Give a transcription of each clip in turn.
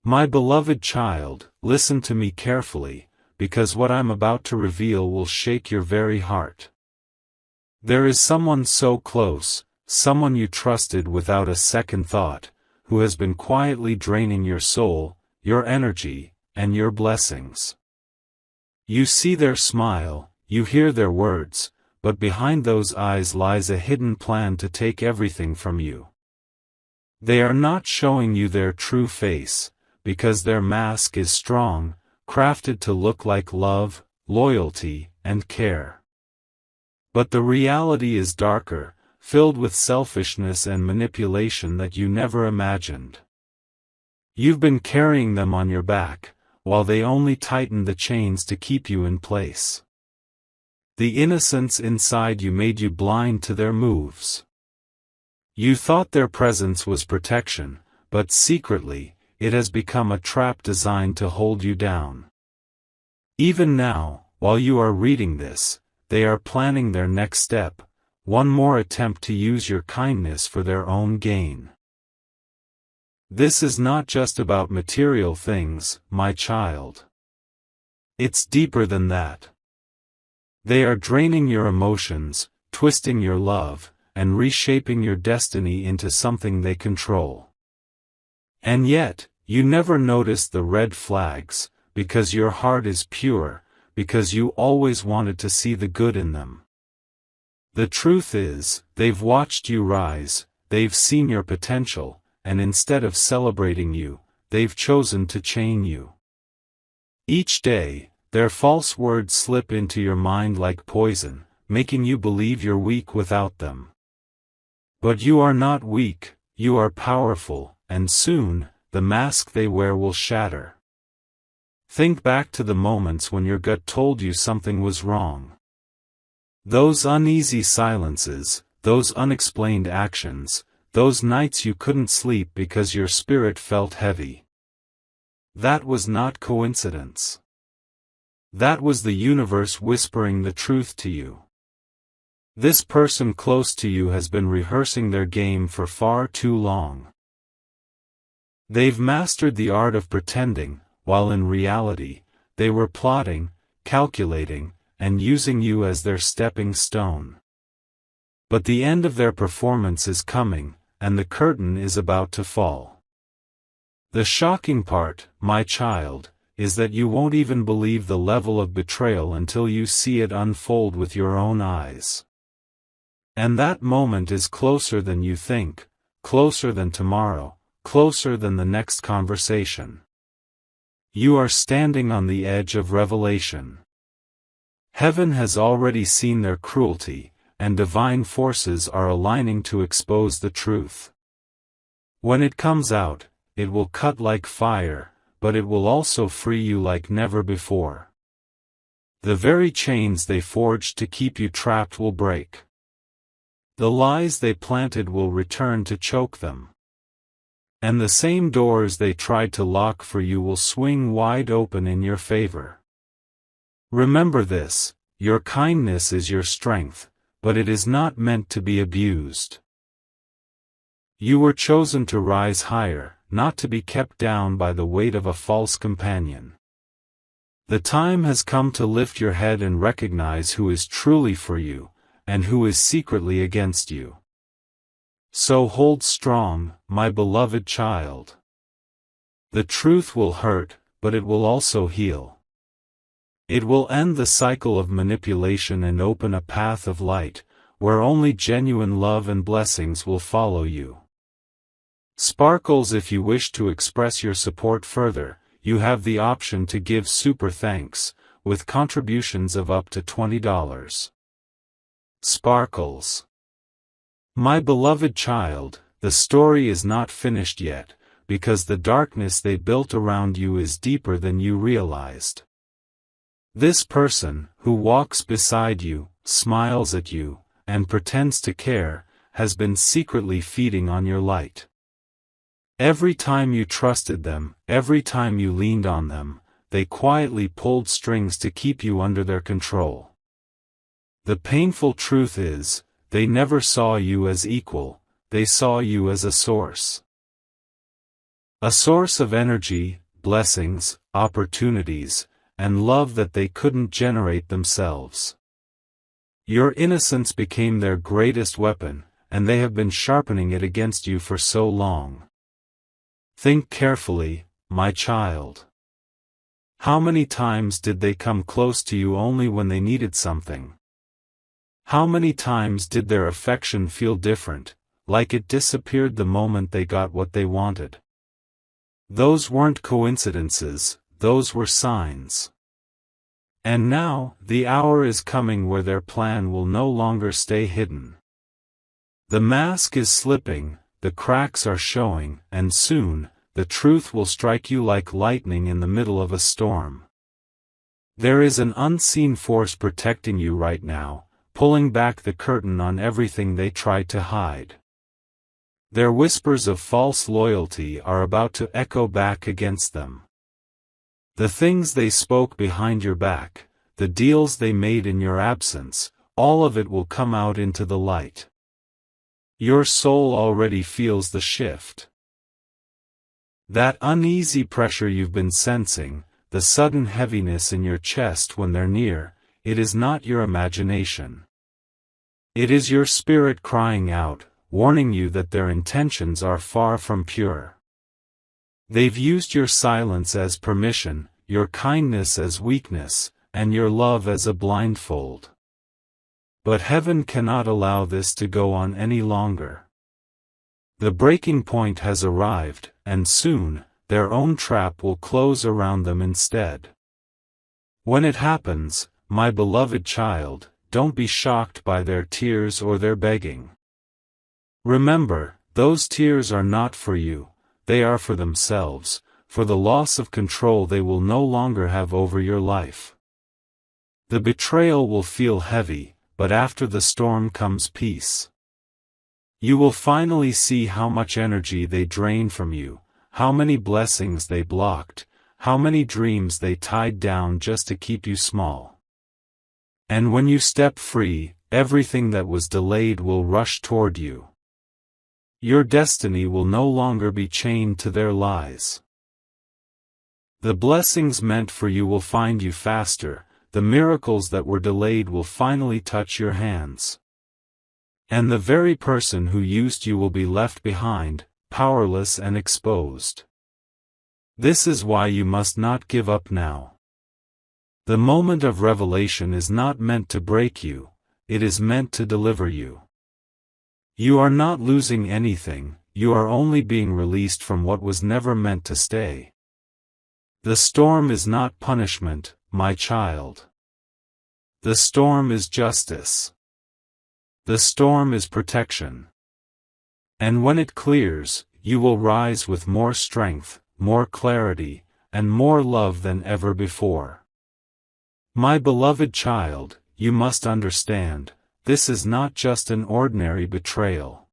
My beloved child, listen to me carefully, because what I'm about to reveal will shake your very heart. There is someone so close, someone you trusted without a second thought, who has been quietly draining your soul, your energy, and your blessings. You see their smile, you hear their words, but behind those eyes lies a hidden plan to take everything from you. They are not showing you their true face, because their mask is strong, crafted to look like love, loyalty, and care. But the reality is darker, filled with selfishness and manipulation that you never imagined. You've been carrying them on your back, while they only tighten the chains to keep you in place. The innocence inside you made you blind to their moves. You thought their presence was protection, but secretly, it has become a trap designed to hold you down. Even now, while you are reading this, they are planning their next step, one more attempt to use your kindness for their own gain. This is not just about material things, my child. It's deeper than that. They are draining your emotions, twisting your love, and reshaping your destiny into something they control. And yet, you never notice the red flags, because your heart is pure, because you always wanted to see the good in them. The truth is, they've watched you rise, they've seen your potential, and instead of celebrating you, they've chosen to chain you. Each day, their false words slip into your mind like poison, making you believe you're weak without them. But you are not weak, you are powerful, and soon, the mask they wear will shatter. Think back to the moments when your gut told you something was wrong. Those uneasy silences, those unexplained actions, those nights you couldn't sleep because your spirit felt heavy. That was not coincidence. That was the universe whispering the truth to you. This person close to you has been rehearsing their game for far too long. They've mastered the art of pretending, while in reality, they were plotting, calculating, and using you as their stepping stone. But the end of their performance is coming, and the curtain is about to fall. The shocking part, my child, is that you won't even believe the level of betrayal until you see it unfold with your own eyes. And that moment is closer than you think, closer than tomorrow, closer than the next conversation. You are standing on the edge of revelation. Heaven has already seen their cruelty, and divine forces are aligning to expose the truth. When it comes out, it will cut like fire, but it will also free you like never before. The very chains they forged to keep you trapped will break. The lies they planted will return to choke them. And the same doors they tried to lock for you will swing wide open in your favor. Remember this, your kindness is your strength, but it is not meant to be abused. You were chosen to rise higher, not to be kept down by the weight of a false companion. The time has come to lift your head and recognize who is truly for you, and who is secretly against you. So hold strong, my beloved child. The truth will hurt, but it will also heal. It will end the cycle of manipulation and open a path of light, where only genuine love and blessings will follow you. Sparkles, if you wish to express your support further, you have the option to give super thanks, with contributions of up to $20. Sparkles. My beloved child, the story is not finished yet, because the darkness they built around you is deeper than you realized. This person, who walks beside you, smiles at you, and pretends to care, has been secretly feeding on your light. Every time you trusted them, every time you leaned on them, they quietly pulled strings to keep you under their control. The painful truth is, they never saw you as equal, they saw you as a source. A source of energy, blessings, opportunities, and love that they couldn't generate themselves. Your innocence became their greatest weapon, and they have been sharpening it against you for so long. Think carefully, my child. How many times did they come close to you only when they needed something? How many times did their affection feel different, like it disappeared the moment they got what they wanted? Those weren't coincidences, those were signs. And now, the hour is coming where their plan will no longer stay hidden. The mask is slipping, the cracks are showing, and soon, the truth will strike you like lightning in the middle of a storm. There is an unseen force protecting you right now, pulling back the curtain on everything they tried to hide. Their whispers of false loyalty are about to echo back against them. The things they spoke behind your back, the deals they made in your absence, all of it will come out into the light. Your soul already feels the shift. That uneasy pressure you've been sensing, the sudden heaviness in your chest when they're near, it is not your imagination. It is your spirit crying out, warning you that their intentions are far from pure. They've used your silence as permission, your kindness as weakness, and your love as a blindfold. But heaven cannot allow this to go on any longer. The breaking point has arrived, and soon, their own trap will close around them instead. When it happens, my beloved child, don't be shocked by their tears or their begging. Remember, those tears are not for you, they are for themselves, for the loss of control they will no longer have over your life. The betrayal will feel heavy, but after the storm comes peace. You will finally see how much energy they drained from you, how many blessings they blocked, how many dreams they tied down just to keep you small. And when you step free, everything that was delayed will rush toward you. Your destiny will no longer be chained to their lies. The blessings meant for you will find you faster, the miracles that were delayed will finally touch your hands. And the very person who used you will be left behind, powerless and exposed. This is why you must not give up now. The moment of revelation is not meant to break you, it is meant to deliver you. You are not losing anything, you are only being released from what was never meant to stay. The storm is not punishment, my child. The storm is justice. The storm is protection. And when it clears, you will rise with more strength, more clarity, and more love than ever before. My beloved child, you must understand, this is not just an ordinary betrayal.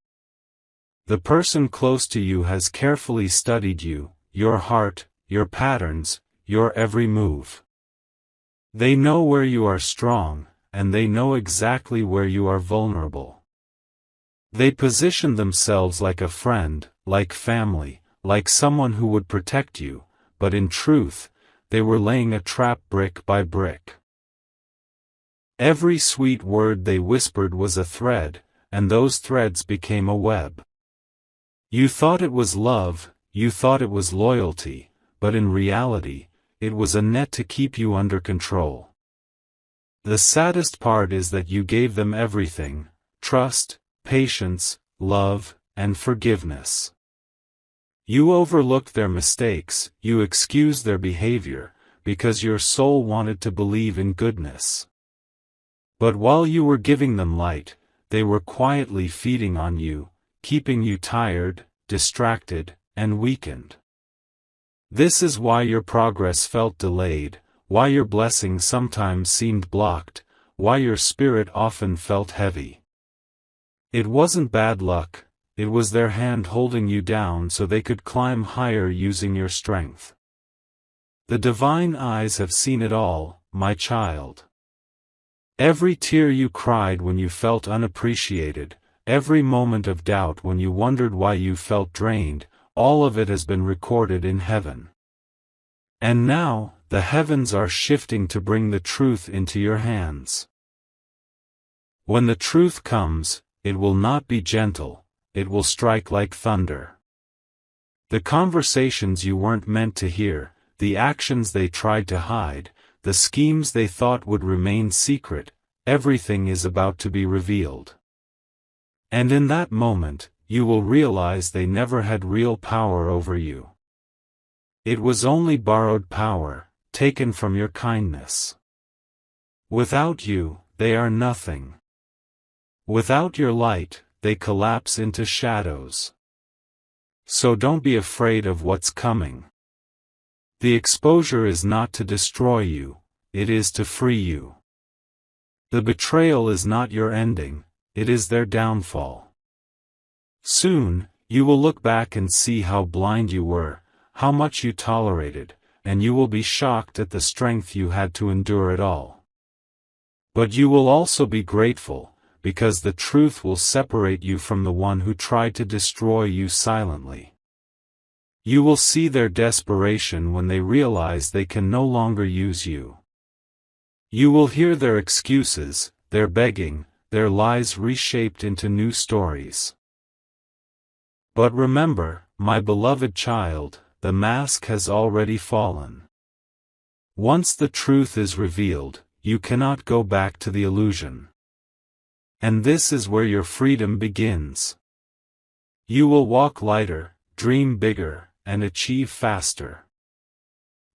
The person close to you has carefully studied you, your heart, your patterns, your every move. They know where you are strong, and they know exactly where you are vulnerable. They position themselves like a friend, like family, like someone who would protect you, but in truth, they were laying a trap brick by brick. Every sweet word they whispered was a thread, and those threads became a web. You thought it was love, you thought it was loyalty, but in reality, it was a net to keep you under control. The saddest part is that you gave them everything: trust, patience, love, and forgiveness. You overlooked their mistakes, you excused their behavior, because your soul wanted to believe in goodness. But while you were giving them light, they were quietly feeding on you, keeping you tired, distracted, and weakened. This is why your progress felt delayed, why your blessings sometimes seemed blocked, why your spirit often felt heavy. It wasn't bad luck, it was their hand holding you down so they could climb higher using your strength. The divine eyes have seen it all, my child. Every tear you cried when you felt unappreciated, every moment of doubt when you wondered why you felt drained, all of it has been recorded in heaven. And now, the heavens are shifting to bring the truth into your hands. When the truth comes, it will not be gentle, it will strike like thunder. The conversations you weren't meant to hear, the actions they tried to hide, the schemes they thought would remain secret, everything is about to be revealed. And in that moment, you will realize they never had real power over you. It was only borrowed power, taken from your kindness. Without you, they are nothing. Without your light, they collapse into shadows. So don't be afraid of what's coming. The exposure is not to destroy you, it is to free you. The betrayal is not your ending, it is their downfall. Soon, you will look back and see how blind you were, how much you tolerated, and you will be shocked at the strength you had to endure it all. But you will also be grateful, because the truth will separate you from the one who tried to destroy you silently. You will see their desperation when they realize they can no longer use you. You will hear their excuses, their begging, their lies reshaped into new stories. But remember, my beloved child, the mask has already fallen. Once the truth is revealed, you cannot go back to the illusion. And this is where your freedom begins. You will walk lighter, dream bigger, and achieve faster.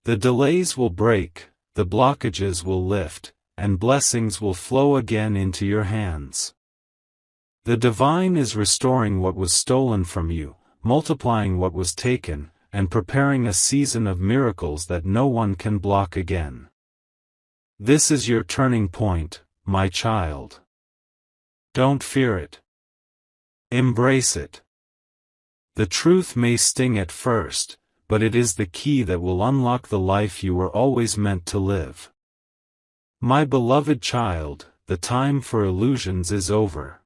The delays will break, the blockages will lift, and blessings will flow again into your hands. The divine is restoring what was stolen from you, multiplying what was taken, and preparing a season of miracles that no one can block again. This is your turning point, my child. Don't fear it. Embrace it. The truth may sting at first, but it is the key that will unlock the life you were always meant to live. My beloved child, the time for illusions is over.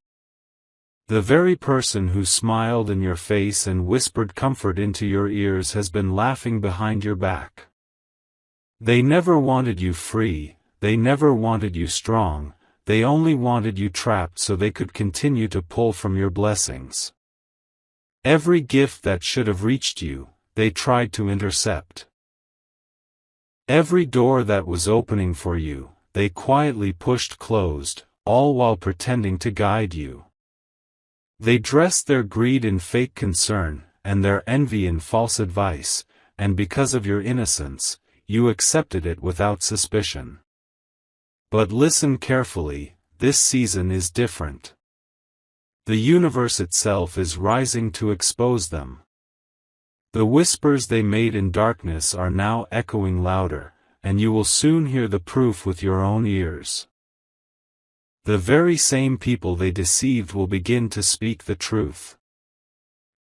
The very person who smiled in your face and whispered comfort into your ears has been laughing behind your back. They never wanted you free, they never wanted you strong, they only wanted you trapped so they could continue to pull from your blessings. Every gift that should have reached you, they tried to intercept. Every door that was opening for you, they quietly pushed closed, all while pretending to guide you. They dressed their greed in fake concern, and their envy in false advice, and because of your innocence, you accepted it without suspicion. But listen carefully, this season is different. The universe itself is rising to expose them. The whispers they made in darkness are now echoing louder, and you will soon hear the proof with your own ears. The very same people they deceived will begin to speak the truth.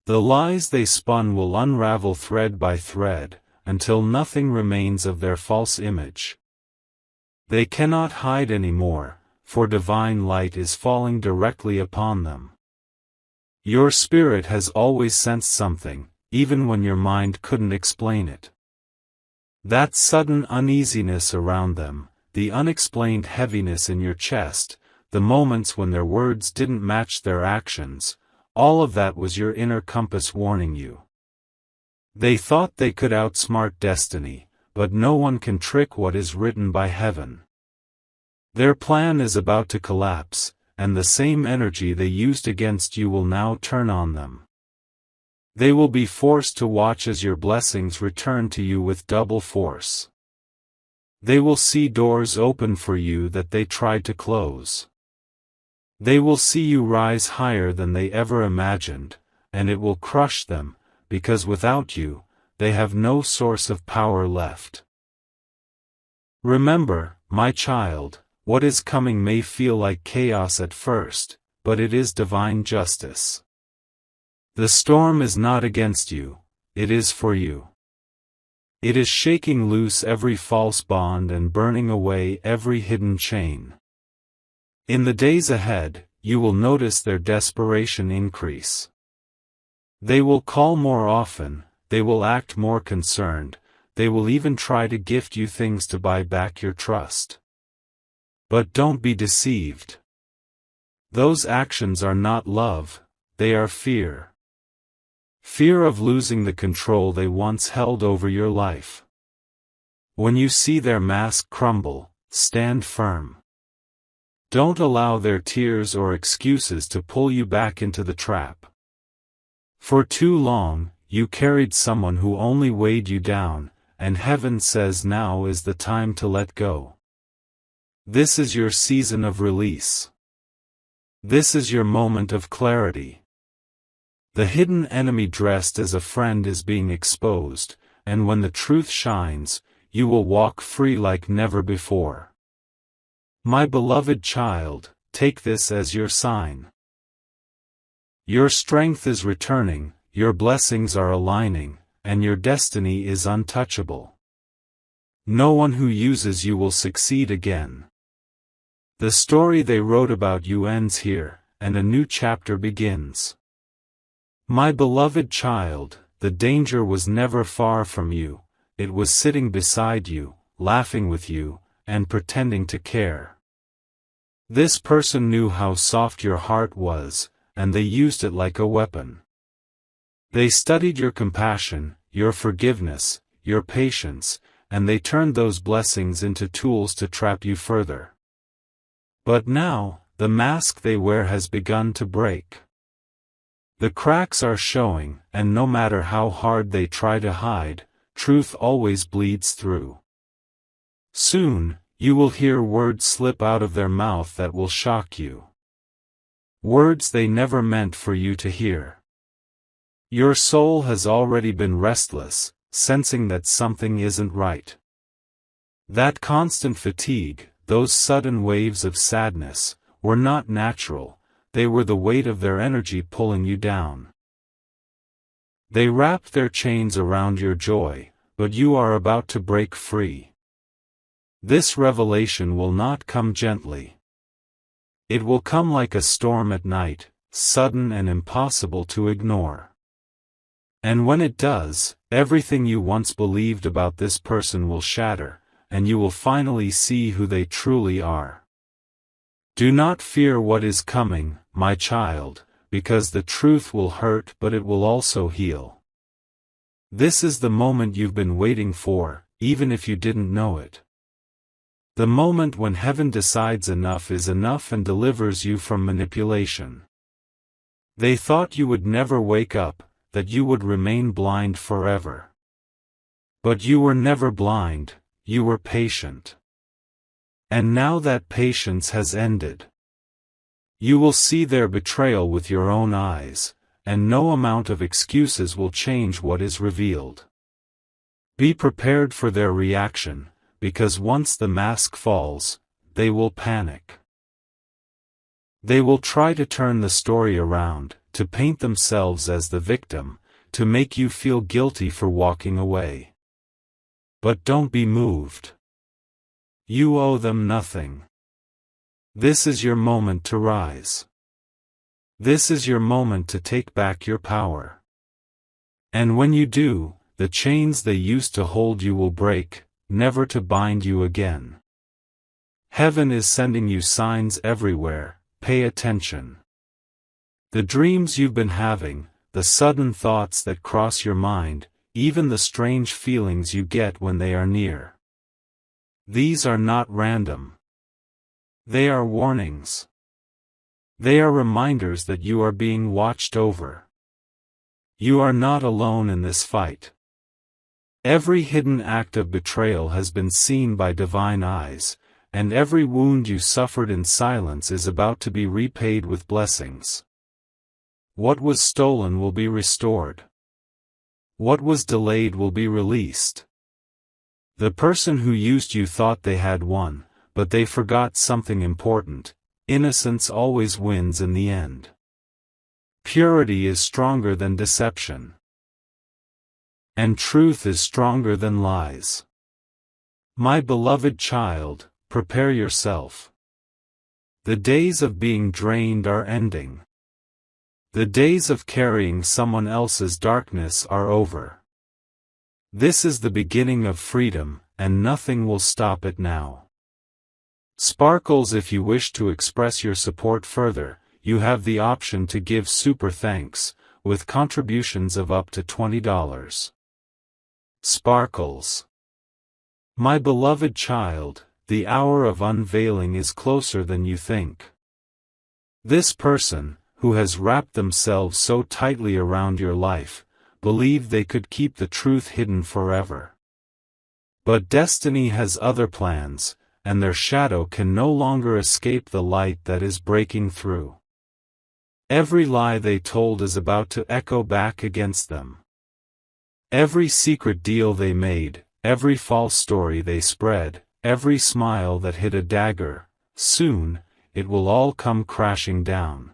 The lies they spun will unravel thread by thread, until nothing remains of their false image. They cannot hide anymore, for divine light is falling directly upon them. Your spirit has always sensed something, even when your mind couldn't explain it. That sudden uneasiness around them, the unexplained heaviness in your chest, the moments when their words didn't match their actions, all of that was your inner compass warning you. They thought they could outsmart destiny, but no one can trick what is written by heaven. Their plan is about to collapse, and the same energy they used against you will now turn on them. They will be forced to watch as your blessings return to you with double force. They will see doors open for you that they tried to close. They will see you rise higher than they ever imagined, and it will crush them, because without you, they have no source of power left. Remember, my child, what is coming may feel like chaos at first, but it is divine justice. The storm is not against you, it is for you. It is shaking loose every false bond and burning away every hidden chain. In the days ahead, you will notice their desperation increase. They will call more often, they will act more concerned, they will even try to gift you things to buy back your trust. But don't be deceived. Those actions are not love, they are fear. Fear of losing the control they once held over your life. When you see their mask crumble, stand firm. Don't allow their tears or excuses to pull you back into the trap. For too long, you carried someone who only weighed you down, and heaven says now is the time to let go. This is your season of release. This is your moment of clarity. The hidden enemy dressed as a friend is being exposed, and when the truth shines, you will walk free like never before. My beloved child, take this as your sign. Your strength is returning, your blessings are aligning, and your destiny is untouchable. No one who uses you will succeed again. The story they wrote about you ends here, and a new chapter begins. My beloved child, the danger was never far from you, it was sitting beside you, laughing with you, and pretending to care. This person knew how soft your heart was, and they used it like a weapon. They studied your compassion, your forgiveness, your patience, and they turned those blessings into tools to trap you further. But now, the mask they wear has begun to break. The cracks are showing, and no matter how hard they try to hide, truth always bleeds through. Soon, you will hear words slip out of their mouth that will shock you. Words they never meant for you to hear. Your soul has already been restless, sensing that something isn't right. That constant fatigue, those sudden waves of sadness, were not natural, they were the weight of their energy pulling you down. They wrapped their chains around your joy, but you are about to break free. This revelation will not come gently. It will come like a storm at night, sudden and impossible to ignore. And when it does, everything you once believed about this person will shatter, and you will finally see who they truly are. Do not fear what is coming, my child, because the truth will hurt but it will also heal. This is the moment you've been waiting for, even if you didn't know it. The moment when heaven decides enough is enough and delivers you from manipulation. They thought you would never wake up, that you would remain blind forever. But you were never blind, you were patient. And now that patience has ended. You will see their betrayal with your own eyes, and no amount of excuses will change what is revealed. Be prepared for their reaction, because once the mask falls, they will panic. They will try to turn the story around, to paint themselves as the victim, to make you feel guilty for walking away. But don't be moved. You owe them nothing. This is your moment to rise. This is your moment to take back your power. And when you do, the chains they used to hold you will break, never to bind you again. Heaven is sending you signs everywhere, pay attention. The dreams you've been having, the sudden thoughts that cross your mind, even the strange feelings you get when they are near. These are not random. They are warnings. They are reminders that you are being watched over. You are not alone in this fight. Every hidden act of betrayal has been seen by divine eyes, and every wound you suffered in silence is about to be repaid with blessings. What was stolen will be restored. What was delayed will be released. The person who used you thought they had won, but they forgot something important. Innocence always wins in the end. Purity is stronger than deception. And truth is stronger than lies. My beloved child, prepare yourself. The days of being drained are ending. The days of carrying someone else's darkness are over. This is the beginning of freedom, and nothing will stop it now. Sparkles, if you wish to express your support further, you have the option to give super thanks, with contributions of up to $20. Sparkles. My beloved child, the hour of unveiling is closer than you think. This person, who has wrapped themselves so tightly around your life, believed they could keep the truth hidden forever. But destiny has other plans, and their shadow can no longer escape the light that is breaking through. Every lie they told is about to echo back against them. Every secret deal they made, every false story they spread, every smile that hid a dagger, soon, it will all come crashing down.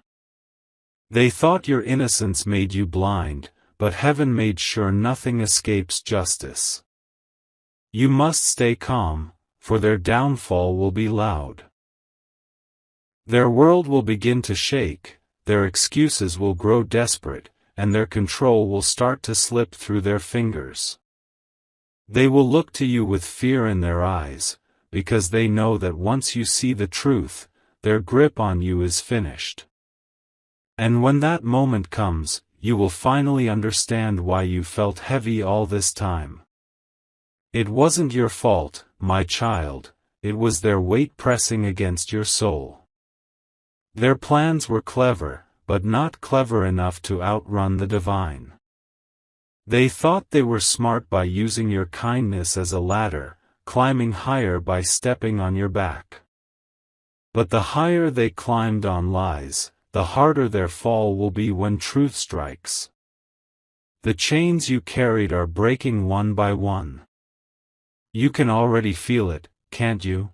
They thought your innocence made you blind, but heaven made sure nothing escapes justice. You must stay calm, for their downfall will be loud. Their world will begin to shake, their excuses will grow desperate, and their control will start to slip through their fingers. They will look to you with fear in their eyes, because they know that once you see the truth, their grip on you is finished. And when that moment comes, you will finally understand why you felt heavy all this time. It wasn't your fault, my child, it was their weight pressing against your soul. Their plans were clever, but not clever enough to outrun the divine. They thought they were smart by using your kindness as a ladder, climbing higher by stepping on your back. But the higher they climbed on lies, the harder their fall will be when truth strikes. The chains you carried are breaking one by one. You can already feel it, can't you?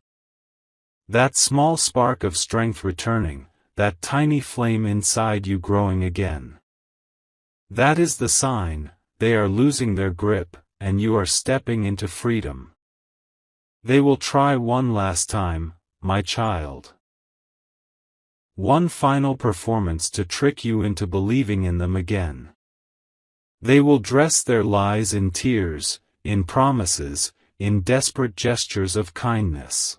That small spark of strength returning, that tiny flame inside you growing again. That is the sign, they are losing their grip, and you are stepping into freedom. They will try one last time, my child. One final performance to trick you into believing in them again. They will dress their lies in tears, in promises, in desperate gestures of kindness.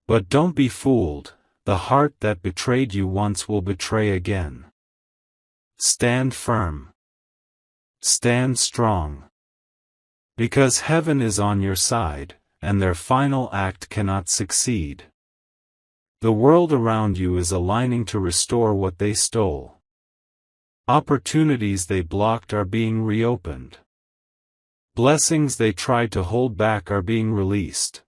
But don't be fooled, the heart that betrayed you once will betray again. Stand firm. Stand strong. Because heaven is on your side, and their final act cannot succeed. The world around you is aligning to restore what they stole. Opportunities they blocked are being reopened. Blessings they tried to hold back are being released.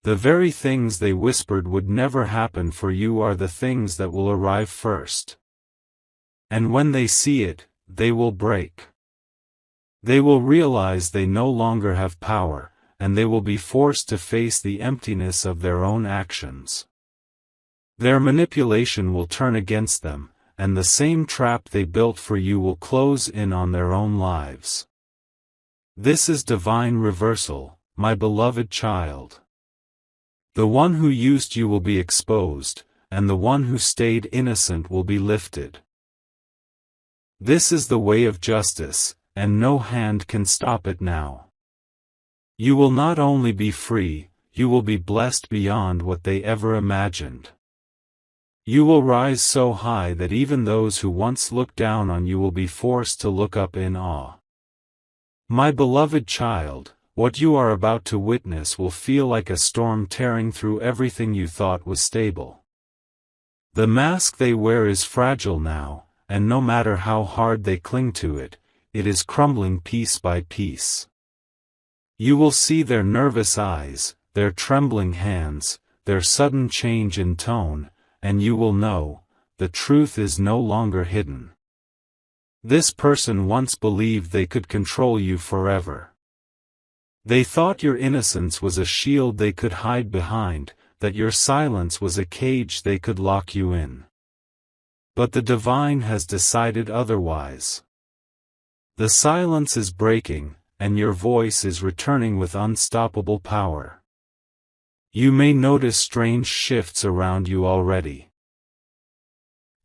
The very things they whispered would never happen for you are the things that will arrive first. And when they see it, they will break. They will realize they no longer have power, and they will be forced to face the emptiness of their own actions. Their manipulation will turn against them, and the same trap they built for you will close in on their own lives. This is divine reversal, my beloved child. The one who used you will be exposed, and the one who stayed innocent will be lifted. This is the way of justice, and no hand can stop it now. You will not only be free, you will be blessed beyond what they ever imagined. You will rise so high that even those who once looked down on you will be forced to look up in awe. My beloved child, what you are about to witness will feel like a storm tearing through everything you thought was stable. The mask they wear is fragile now, and no matter how hard they cling to it, it is crumbling piece by piece. You will see their nervous eyes, their trembling hands, their sudden change in tone, and you will know, the truth is no longer hidden. This person once believed they could control you forever. They thought your innocence was a shield they could hide behind, that your silence was a cage they could lock you in. But the divine has decided otherwise. The silence is breaking, and your voice is returning with unstoppable power. You may notice strange shifts around you already.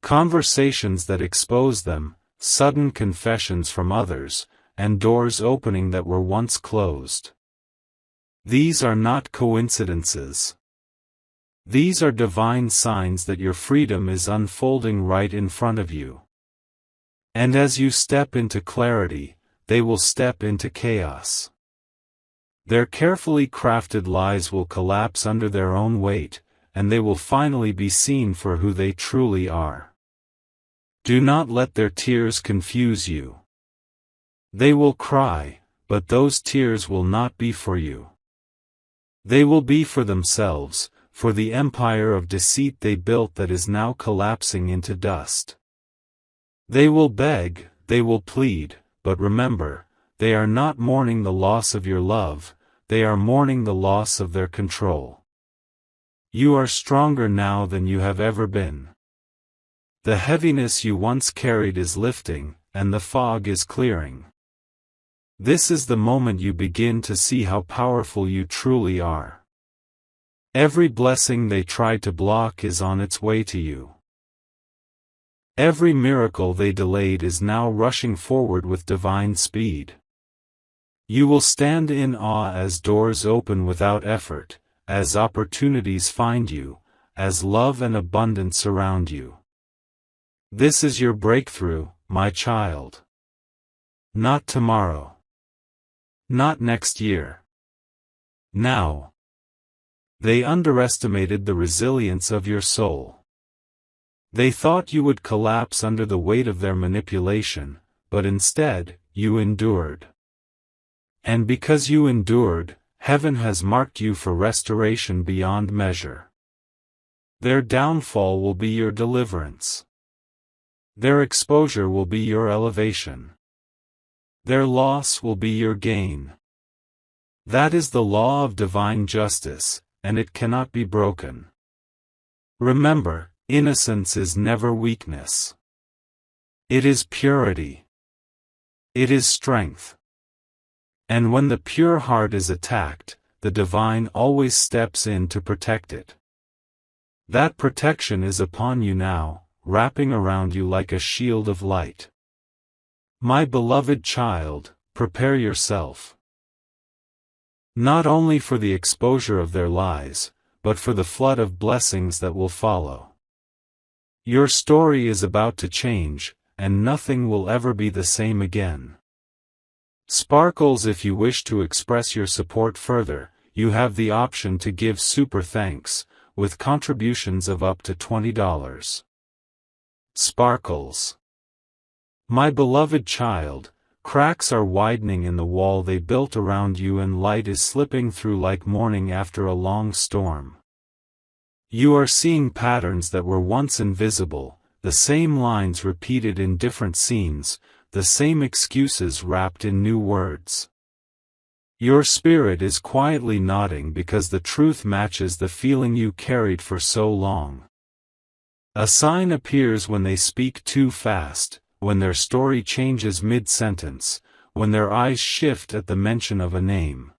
Conversations that expose them, sudden confessions from others, and doors opening that were once closed. These are not coincidences. These are divine signs that your freedom is unfolding right in front of you. And as you step into clarity, they will step into chaos. Their carefully crafted lies will collapse under their own weight, and they will finally be seen for who they truly are. Do not let their tears confuse you. They will cry, but those tears will not be for you. They will be for themselves, for the empire of deceit they built that is now collapsing into dust. They will beg, they will plead, but remember, they are not mourning the loss of your love, they are mourning the loss of their control. You are stronger now than you have ever been. The heaviness you once carried is lifting, and the fog is clearing. This is the moment you begin to see how powerful you truly are. Every blessing they tried to block is on its way to you. Every miracle they delayed is now rushing forward with divine speed. You will stand in awe as doors open without effort, as opportunities find you, as love and abundance surround you. This is your breakthrough, my child. Not tomorrow. Not next year. Now. They underestimated the resilience of your soul. They thought you would collapse under the weight of their manipulation, but instead, you endured. And because you endured, heaven has marked you for restoration beyond measure. Their downfall will be your deliverance. Their exposure will be your elevation. Their loss will be your gain. That is the law of divine justice, and it cannot be broken. Remember, innocence is never weakness. It is purity. It is strength. And when the pure heart is attacked, the divine always steps in to protect it. That protection is upon you now, wrapping around you like a shield of light. My beloved child, prepare yourself. Not only for the exposure of their lies, but for the flood of blessings that will follow. Your story is about to change, and nothing will ever be the same again. Sparkles, if you wish to express your support further, you have the option to give super thanks, with contributions of up to $20. Sparkles. My beloved child, cracks are widening in the wall they built around you and light is slipping through like morning after a long storm. You are seeing patterns that were once invisible, the same lines repeated in different scenes, the same excuses wrapped in new words. Your spirit is quietly nodding because the truth matches the feeling you carried for so long. A sign appears when they speak too fast, when their story changes mid-sentence, when their eyes shift at the mention of a name.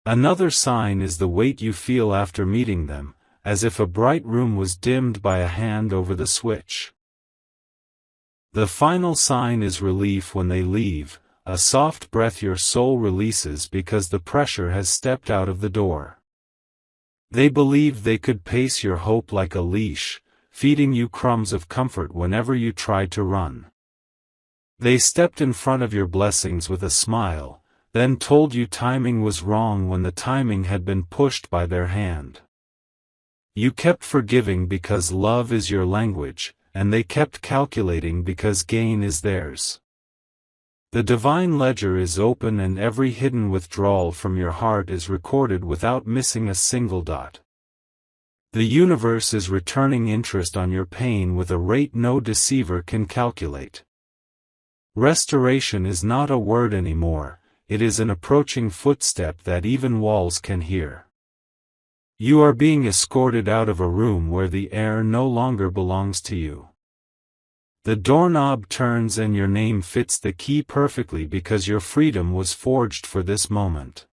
Another sign is the weight you feel after meeting them, as if a bright room was dimmed by a hand over the switch. The final sign is relief when they leave, a soft breath your soul releases because the pressure has stepped out of the door. They believed they could pace your hope like a leash, feeding you crumbs of comfort whenever you tried to run. They stepped in front of your blessings with a smile, then told you timing was wrong when the timing had been pushed by their hand. You kept forgiving because love is your language, and they kept calculating because gain is theirs. The divine ledger is open and every hidden withdrawal from your heart is recorded without missing a single dot. The universe is returning interest on your pain with a rate no deceiver can calculate. Restoration is not a word anymore, it is an approaching footstep that even walls can hear. You are being escorted out of a room where the air no longer belongs to you. The doorknob turns and your name fits the key perfectly because your freedom was forged for this moment.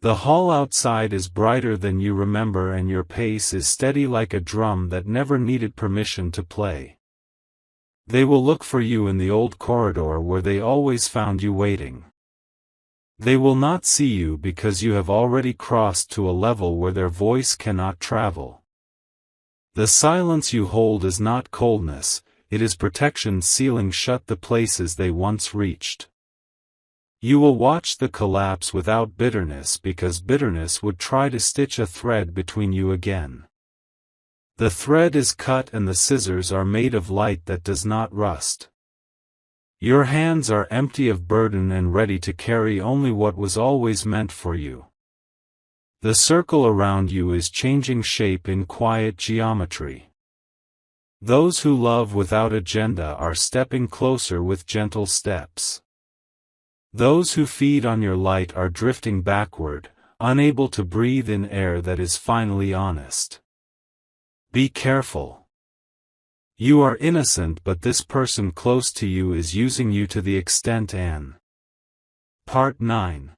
The hall outside is brighter than you remember, and your pace is steady like a drum that never needed permission to play. They will look for you in the old corridor where they always found you waiting. They will not see you because you have already crossed to a level where their voice cannot travel. The silence you hold is not coldness, it is protection sealing shut the places they once reached. You will watch the collapse without bitterness because bitterness would try to stitch a thread between you again. The thread is cut and the scissors are made of light that does not rust. Your hands are empty of burden and ready to carry only what was always meant for you. The circle around you is changing shape in quiet geometry. Those who love without agenda are stepping closer with gentle steps. Those who feed on your light are drifting backward, unable to breathe in air that is finally honest. Be careful. You are innocent, but this person close to you is using you to the extent and. Part 9.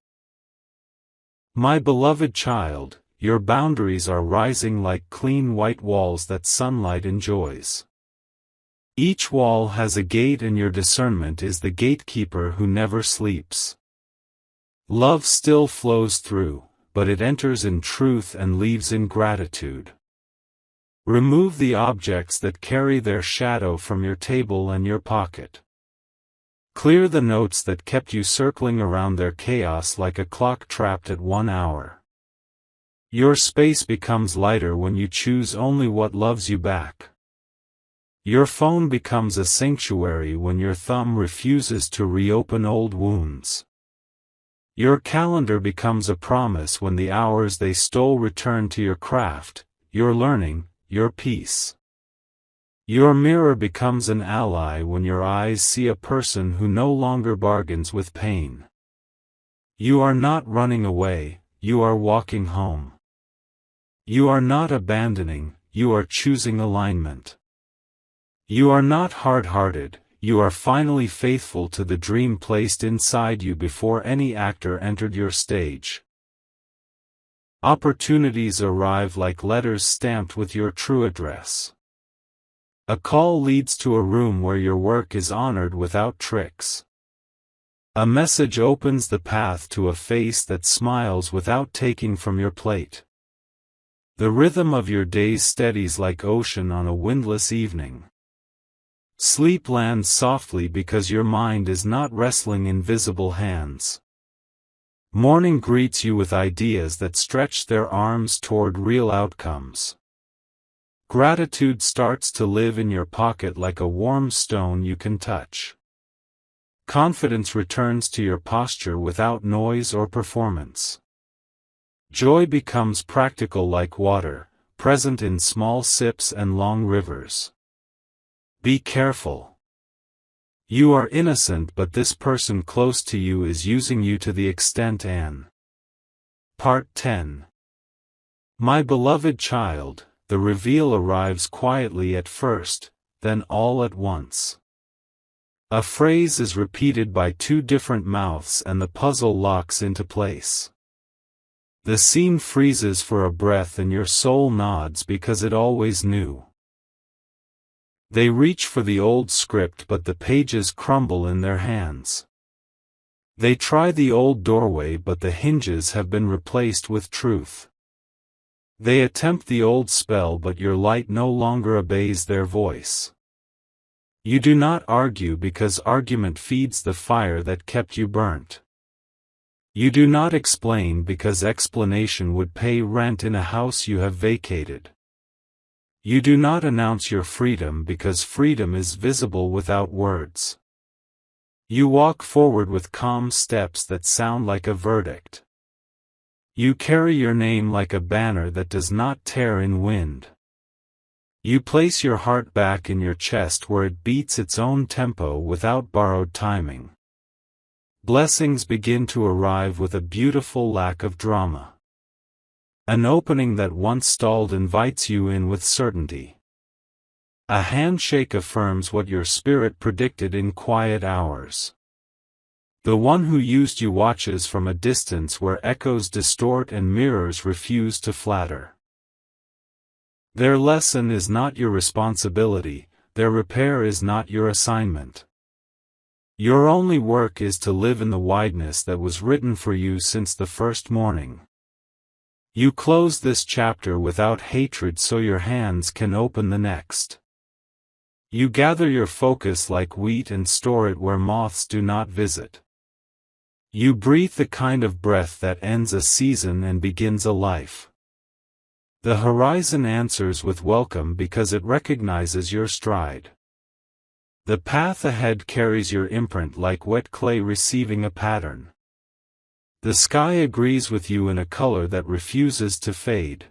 My beloved child, your boundaries are rising like clean white walls that sunlight enjoys. Each wall has a gate, and your discernment is the gatekeeper who never sleeps. Love still flows through, but it enters in truth and leaves in gratitude. Remove the objects that carry their shadow from your table and your pocket. Clear the notes that kept you circling around their chaos like a clock trapped at 1 hour. Your space becomes lighter when you choose only what loves you back. Your phone becomes a sanctuary when your thumb refuses to reopen old wounds. Your calendar becomes a promise when the hours they stole return to your craft, your learning, your peace. Your mirror becomes an ally when your eyes see a person who no longer bargains with pain. You are not running away, you are walking home. You are not abandoning, you are choosing alignment. You are not hard-hearted, you are finally faithful to the dream placed inside you before any actor entered your stage. Opportunities arrive like letters stamped with your true address. A call leads to a room where your work is honored without tricks. A message opens the path to a face that smiles without taking from your plate. The rhythm of your days steadies like ocean on a windless evening. Sleep lands softly because your mind is not wrestling invisible hands. Morning greets you with ideas that stretch their arms toward real outcomes. Gratitude starts to live in your pocket like a warm stone you can touch. Confidence returns to your posture without noise or performance. Joy becomes practical like water, present in small sips and long rivers. Be careful. You are innocent, but this person close to you is using you to the extent and. Part 10. My beloved child, the reveal arrives quietly at first, then all at once. A phrase is repeated by 2 different mouths and the puzzle locks into place. The scene freezes for a breath and your soul nods because it always knew. They reach for the old script, but the pages crumble in their hands. They try the old doorway, but the hinges have been replaced with truth. They attempt the old spell, but your light no longer obeys their voice. You do not argue because argument feeds the fire that kept you burnt. You do not explain because explanation would pay rent in a house you have vacated. You do not announce your freedom because freedom is visible without words. You walk forward with calm steps that sound like a verdict. You carry your name like a banner that does not tear in wind. You place your heart back in your chest where it beats its own tempo without borrowed timing. Blessings begin to arrive with a beautiful lack of drama. An opening that once stalled invites you in with certainty. A handshake affirms what your spirit predicted in quiet hours. The one who used you watches from a distance where echoes distort and mirrors refuse to flatter. Their lesson is not your responsibility, their repair is not your assignment. Your only work is to live in the wideness that was written for you since the first morning. You close this chapter without hatred so your hands can open the next. You gather your focus like wheat and store it where moths do not visit. You breathe the kind of breath that ends a season and begins a life. The horizon answers with welcome because it recognizes your stride. The path ahead carries your imprint like wet clay receiving a pattern. The sky agrees with you in a color that refuses to fade.